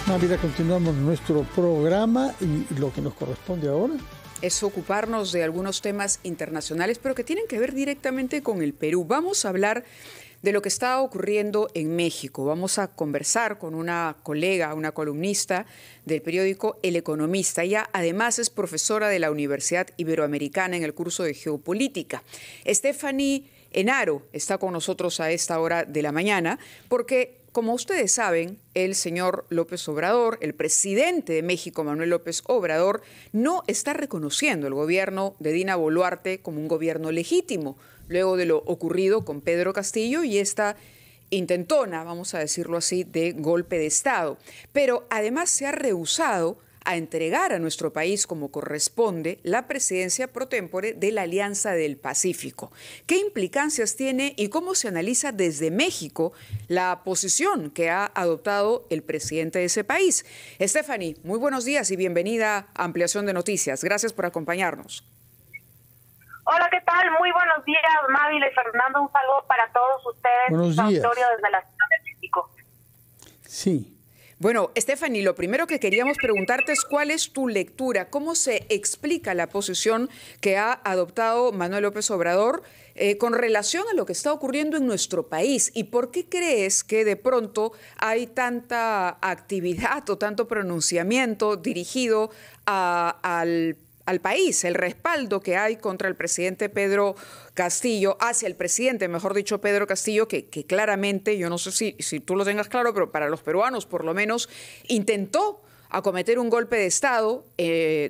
Mávila, continuamos nuestro programa y lo que nos corresponde ahora es ocuparnos de algunos temas internacionales, pero que tienen que ver directamente con el Perú. Vamos a hablar de lo que está ocurriendo en México. Vamos a conversar con una colega, una columnista del periódico El Economista. Ella además es profesora de la Universidad Iberoamericana en el curso de Geopolítica. Stephanie Enaro está con nosotros a esta hora de la mañana porque, como ustedes saben, el señor López Obrador, el presidente de México, Manuel López Obrador, no está reconociendo el gobierno de Dina Boluarte como un gobierno legítimo, luego de lo ocurrido con Pedro Castillo y esta intentona, vamos a decirlo así, de golpe de Estado. Pero además se ha rehusado a entregar a nuestro país, como corresponde, la presidencia pro tempore de la Alianza del Pacífico. ¿Qué implicancias tiene y cómo se analiza desde México la posición que ha adoptado el presidente de ese país? Stephanie, muy buenos días y bienvenida a Ampliación de Noticias. Gracias por acompañarnos. Hola, ¿qué tal? Muy buenos días, Mávila y Fernando. Un saludo para todos ustedes. Buenos días. Auditorio desde la Ciudad de México. Sí. Bueno, Stephanie, lo primero que queríamos preguntarte es cuál es tu lectura, cómo se explica la posición que ha adoptado Manuel López Obrador con relación a lo que está ocurriendo en nuestro país y por qué crees que de pronto hay tanta actividad o tanto pronunciamiento dirigido al país, el respaldo que hay contra el presidente Pedro Castillo, hacia el presidente, mejor dicho, Pedro Castillo, que claramente, yo no sé si tú lo tengas claro, pero para los peruanos por lo menos, intentó acometer un golpe de Estado,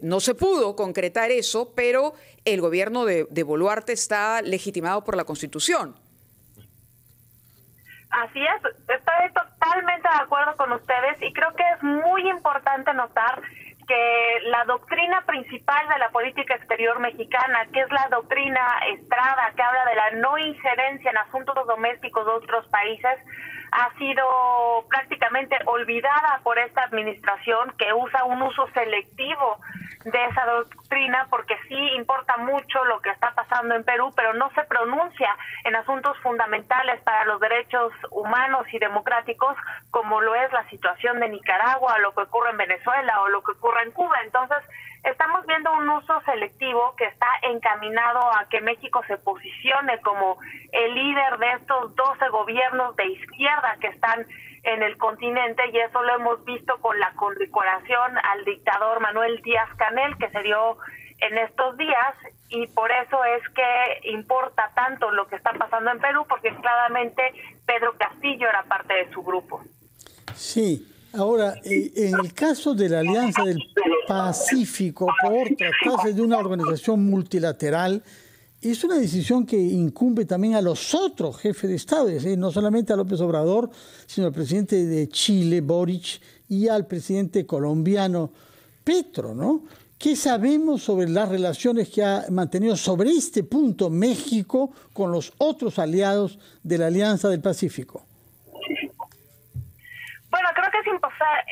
no se pudo concretar eso, pero el gobierno de Boluarte está legitimado por la Constitución. Así es, estoy totalmente de acuerdo con ustedes y creo que es muy importante notar que la doctrina principal de la política exterior mexicana, que es la doctrina Estrada, que habla de la no injerencia en asuntos domésticos de otros países, ha sido prácticamente olvidada por esta administración, que usa un uso selectivo de esa doctrina, porque sí importa mucho lo que está pasando en Perú, pero no se pronuncia en asuntos fundamentales para los derechos humanos y democráticos, como lo es la situación de Nicaragua, lo que ocurre en Venezuela o lo que ocurre en Cuba. Entonces, estamos viendo un uso selectivo que está encaminado a que México se posicione como el líder de estos 12 gobiernos de izquierda que están en el continente, y eso lo hemos visto con la condecoración al dictador Manuel Díaz-Canel que se dio en estos días, y por eso es que importa tanto lo que está pasando en Perú, porque claramente Pedro Castillo era parte de su grupo. Sí. Ahora, en el caso de la Alianza del Pacífico, por tratarse de una organización multilateral, es una decisión que incumbe también a los otros jefes de Estado, es decir, no solamente a López Obrador, sino al presidente de Chile, Boric, y al presidente colombiano, Petro, ¿no? ¿Qué sabemos sobre las relaciones que ha mantenido sobre este punto México con los otros aliados de la Alianza del Pacífico? Bueno, creo que es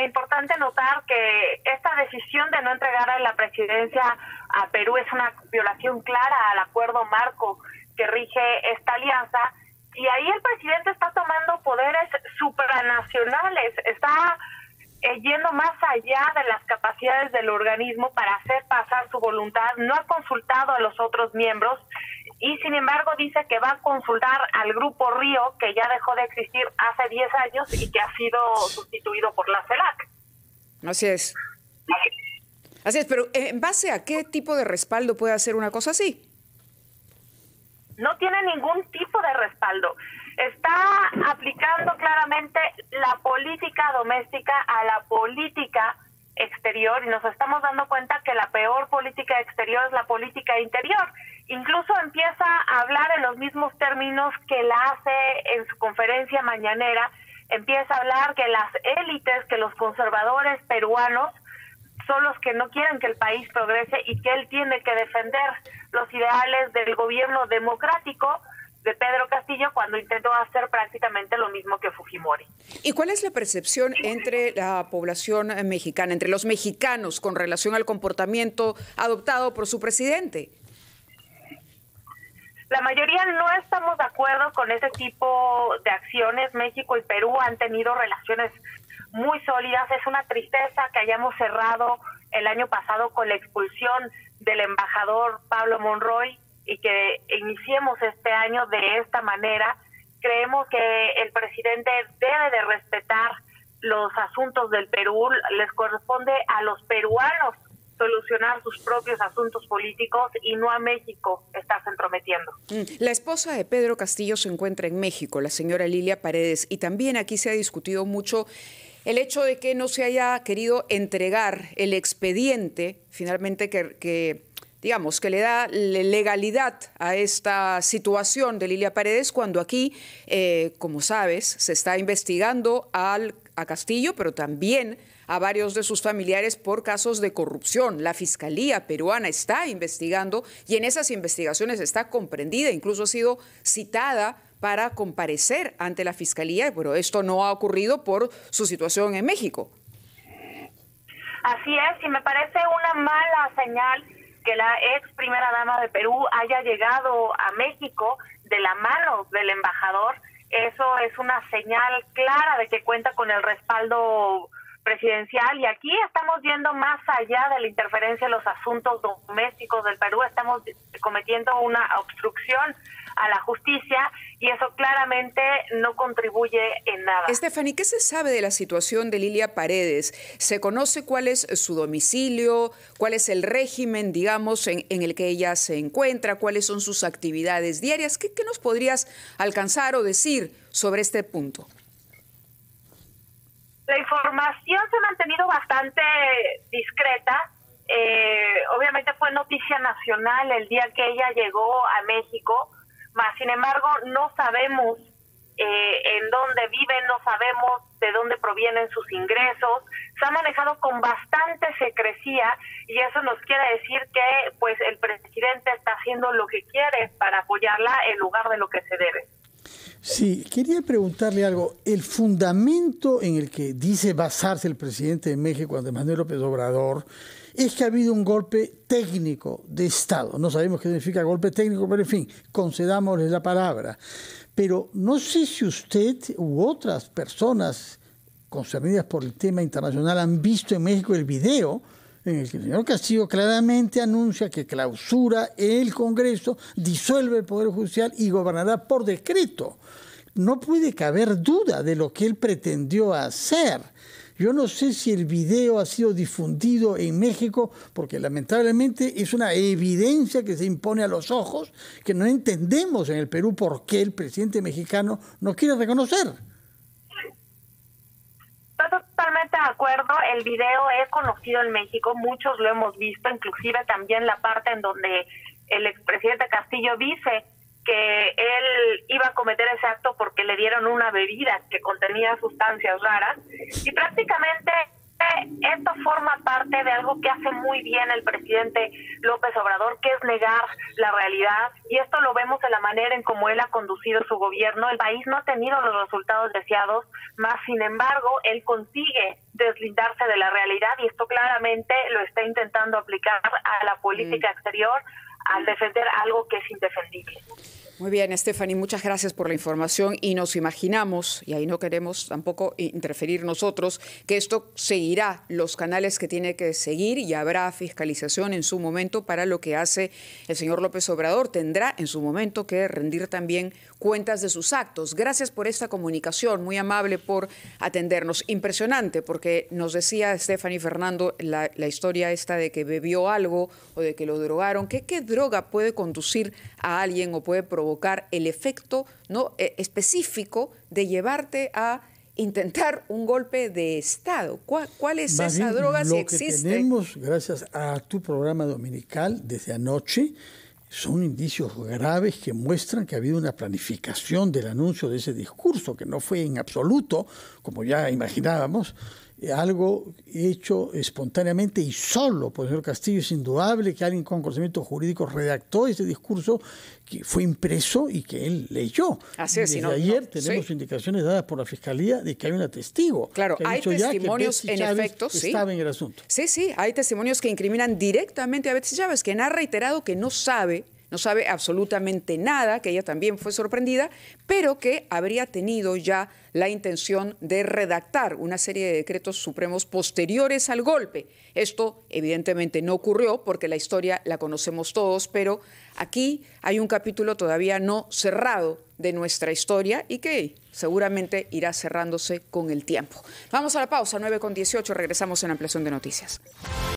importante notar que esta decisión de no entregar a la presidencia a Perú es una violación clara al acuerdo marco que rige esta alianza, y ahí el presidente está tomando poderes supranacionales, está yendo más allá de las capacidades del organismo para hacer pasar su voluntad, no ha consultado a los otros miembros y sin embargo dice que va a consultar al Grupo Río, que ya dejó de existir hace 10 años y que ha sido sustituido por la CELAC. Así es. Así es, pero ¿en base a qué tipo de respaldo puede hacer una cosa así? No tiene ningún tipo de respaldo. Está aplicando claramente la política doméstica a la política exterior, y nos estamos dando cuenta que la peor política exterior es la política interior. Incluso empieza a hablar en los mismos términos que la hace en su conferencia mañanera, empieza a hablar que las élites, que los conservadores peruanos son los que no quieren que el país progrese y que él tiene que defender los ideales del gobierno democrático de Pedro Castillo cuando intentó hacer prácticamente lo mismo que Fujimori. ¿Y cuál es la percepción entre la población mexicana, entre los mexicanos, con relación al comportamiento adoptado por su presidente? La mayoría no estamos de acuerdo con ese tipo de acciones. México y Perú han tenido relaciones muy sólidas. Es una tristeza que hayamos cerrado el año pasado con la expulsión del embajador Pablo Monroy y que iniciemos este año de esta manera. Creemos que el presidente debe de respetar los asuntos del Perú. Les corresponde a los peruanos solucionar sus propios asuntos políticos y no a México estarse entrometiendo. La esposa de Pedro Castillo se encuentra en México, la señora Lilia Paredes, y también aquí se ha discutido mucho el hecho de que no se haya querido entregar el expediente, finalmente digamos, que le da legalidad a esta situación de Lilia Paredes, cuando aquí, como sabes, se está investigando a Castillo, pero también a varios de sus familiares por casos de corrupción. La Fiscalía peruana está investigando y en esas investigaciones está comprendida, incluso ha sido citada para comparecer ante la Fiscalía, pero esto no ha ocurrido por su situación en México. Así es, y me parece una mala señal que la ex primera dama de Perú haya llegado a México de la mano del embajador. Eso es una señal clara de que cuenta con el respaldo presidencial, y aquí estamos yendo más allá de la interferencia en los asuntos domésticos del Perú. Estamos cometiendo una obstrucción a la justicia y eso claramente no contribuye en nada. Stephanie, ¿qué se sabe de la situación de Lilia Paredes? ¿Se conoce cuál es su domicilio? ¿Cuál es el régimen, digamos, en el que ella se encuentra? ¿Cuáles son sus actividades diarias? ¿Qué nos podrías alcanzar o decir sobre este punto? La información se ha mantenido bastante discreta. Obviamente fue noticia nacional el día que ella llegó a México, mas sin embargo no sabemos en dónde vive, no sabemos de dónde provienen sus ingresos. Se ha manejado con bastante secrecía y eso nos quiere decir que pues el presidente está haciendo lo que quiere para apoyarla en lugar de lo que se debe. Sí, quería preguntarle algo. El fundamento en el que dice basarse el presidente de México, Andrés Manuel López Obrador, es que ha habido un golpe técnico de Estado. No sabemos qué significa golpe técnico, pero en fin, concedámosle la palabra. Pero no sé si usted u otras personas concernidas por el tema internacional han visto en México el video en el que el señor Castillo claramente anuncia que clausura el Congreso, disuelve el Poder Judicial y gobernará por decreto. No puede caber duda de lo que él pretendió hacer. Yo no sé si el video ha sido difundido en México, porque lamentablemente es una evidencia que se impone a los ojos, que no entendemos en el Perú por qué el presidente mexicano no quiere reconocer. Totalmente de acuerdo, el video es conocido en México, muchos lo hemos visto, inclusive también la parte en donde el expresidente Castillo dice que él iba a cometer ese acto porque le dieron una bebida que contenía sustancias raras, y prácticamente esto forma parte de algo que hace muy bien el presidente López Obrador, que es negar la realidad, y esto lo vemos en la manera en cómo él ha conducido su gobierno. El país no ha tenido los resultados deseados, más sin embargo, él consigue deslindarse de la realidad, y esto claramente lo está intentando aplicar a la política exterior al defender algo que es indefendible. Muy bien, Stephanie, muchas gracias por la información, y nos imaginamos, y ahí no queremos tampoco interferir nosotros, que esto seguirá los canales que tiene que seguir y habrá fiscalización en su momento para lo que hace el señor López Obrador. Tendrá en su momento que rendir también cuentas de sus actos. Gracias por esta comunicación, muy amable por atendernos. Impresionante, porque nos decía Stephanie Fernando la historia esta de que bebió algo o de que lo drogaron. ¿Qué droga puede conducir a alguien o puede provocar el efecto específico de llevarte a intentar un golpe de Estado? ¿Cuál es esa droga, si existe? Lo que tenemos, gracias a tu programa dominical desde anoche, son indicios graves que muestran que ha habido una planificación del anuncio de ese discurso, que no fue en absoluto, como ya imaginábamos, algo hecho espontáneamente y solo por el señor Castillo. Es indudable que alguien con conocimiento jurídico redactó ese discurso, que fue impreso y que él leyó. Así es. Desde ayer tenemos indicaciones dadas por la Fiscalía de que hay una testigo. Claro, hay testimonios en efecto. Estaba en el asunto. Sí, hay testimonios que incriminan directamente a Betsy Chávez, quien ha reiterado que no sabe no sabe absolutamente nada, que ella también fue sorprendida, pero que habría tenido ya la intención de redactar una serie de decretos supremos posteriores al golpe. Esto evidentemente no ocurrió porque la historia la conocemos todos, pero aquí hay un capítulo todavía no cerrado de nuestra historia y que seguramente irá cerrándose con el tiempo. Vamos a la pausa, 9:18, regresamos en Ampliación de Noticias.